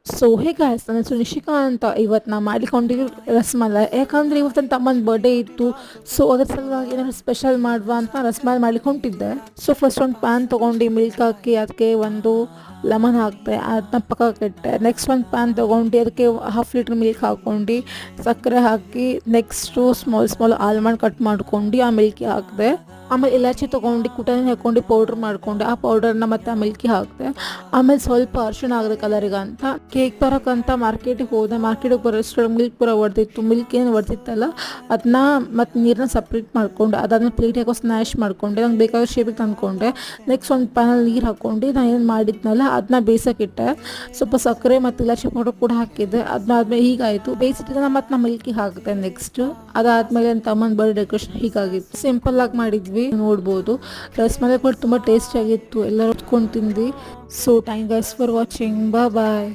So hey guys, ನನ್ನ ಹೆಸರು ನಿಶಿಕಾ ಅಂತ. ಇವತ್ತು ನಾ ಮಾಡಿಕೊಂಡಿರೋ ರಸಮಲೈ, ಯಾಕಂದರೆ ಇವತ್ತು ನನ್ನ ತಮ್ಮನ ಬರ್ಡೇ ಇತ್ತು. ಸೊ ಅದ್ರ ಸಲುವಾಗಿ ಏನಾದ್ರು ಸ್ಪೆಷಲ್ ಮಾಡುವ ಅಂತ ರಸಮಲೈ ಮಾಡ್ಲಿಕ್ಕೆ ಹೊಂಟಿದ್ದೆ. ಸೊ ಫಸ್ಟ್ ಒಂದು ಪ್ಯಾನ್ ತೊಗೊಂಡು ಮಿಲ್ಕ್ ಹಾಕಿ ಅದಕ್ಕೆ ಒಂದು ಲೆಮನ್ ಹಾಕಿದೆ, ಅದನ್ನ ಪಕ್ಕಕ್ಕೆ ಇಟ್ಟೆ. ನೆಕ್ಸ್ಟ್ ಒಂದು ಪ್ಯಾನ್ ತೊಗೊಂಡು ಅದಕ್ಕೆ 1/2 ಲೀಟ್ರ್ ಮಿಲ್ಕ್ ಹಾಕ್ಕೊಂಡು ಸಕ್ಕರೆ ಹಾಕಿ ನೆಕ್ಸ್ಟು ಸ್ಮಾಲ್ ಆಲ್ಮಂಡ್ ಕಟ್ ಮಾಡ್ಕೊಂಡು ಆ ಮಿಲ್ಕಿಗೆ ಹಾಕಿದೆ. ಆಮೇಲೆ ಇಲಾಚಿ ತೊಗೊಂಡು ಕುಟನೆ ಹಾಕ್ಕೊಂಡು ಪೌಡ್ರ್ ಮಾಡ್ಕೊಂಡೆ. ಆ ಪೌಡರ್ನ ಮತ್ತೆ ಆ ಮಿಲ್ಕಿ ಹಾಕಿದೆ. ಆಮೇಲೆ ಸ್ವಲ್ಪ ಅರಿಶಿಣ ಆಗದೆ ಕಲರಿಗೆ ಅಂತ. ಕೇಕ್ ತರೋಕ್ಕಂತ ಮಾರ್ಕೆಟಿಗೆ ಹೋದೆ. ಮಾರ್ಕೆಟಿಗೆ ಬರೋಷ್ಟು ಮಿಲ್ಕ್ ಪೂರ ಹೊಡೆದಿತ್ತು. ಮಿಲ್ಕ್ ಏನು ಹೊಡೆದಿತ್ತಲ್ಲ ಅದನ್ನ ಮತ್ತು ನೀರನ್ನ ಸಪ್ರೇಟ್ ಮಾಡ್ಕೊಂಡೆ. ಅದಾದ್ಮೇಲೆ ಪ್ಲೇಟ್ ಹಾಕೋ ಸ್ನ್ಯಾಶ್ ಮಾಡ್ಕೊಂಡೆ. ನಂಗೆ ಬೇಕಾದ ಶೇಪಿಗೆ ತಂದ್ಕೊಂಡೆ. ನೆಕ್ಸ್ಟ್ ಒಂದು ಪ್ಯಾನಲ್ಲಿ ನೀರು ಹಾಕ್ಕೊಂಡು ನಾನು ಏನು ಮಾಡಿದ್ನಲ್ಲ ಅದನ್ನ ಬೇಯಿಸೋಕ್ಕಿಟ್ಟೆ. ಸ್ವಲ್ಪ ಸಕ್ಕರೆ ಮತ್ತು ಇಲಾಚಿ ಪೌಡರ್ ಕೂಡ ಹಾಕಿದ್ದೆ. ಅದನ್ನಾದ್ಮೇಲೆ ಹೀಗಾಯಿತು. ಬೇಯಿಸಿಟ್ಟಿದ್ದೆ ಮತ್ತು ನಾನು ಮಿಲ್ಕಿಗೆ ಹಾಕಿದೆ. ನೆಕ್ಸ್ಟ್ ಅದಾದಮೇಲೆ ನನ್ನ ತಮ್ಮನ ಬರ್ಡೇ ಡೆಕೋರೇಷನ್ ಹೀಗಾಗಿತ್ತು. ಸಿಂಪಲ್ ಆಗಿ ಮಾಡಿದ್ವಿ, ನೋಡ್ಬೋದು. ರಸಮಲೈ ಕೂಡ ತುಂಬ ಟೇಸ್ಟಿ ಆಗಿತ್ತು. ಎಲ್ಲರೂ ಹೊತ್ಕೊಂಡು ತಿಂದ್ವಿ. So thank guys for watching. Bye.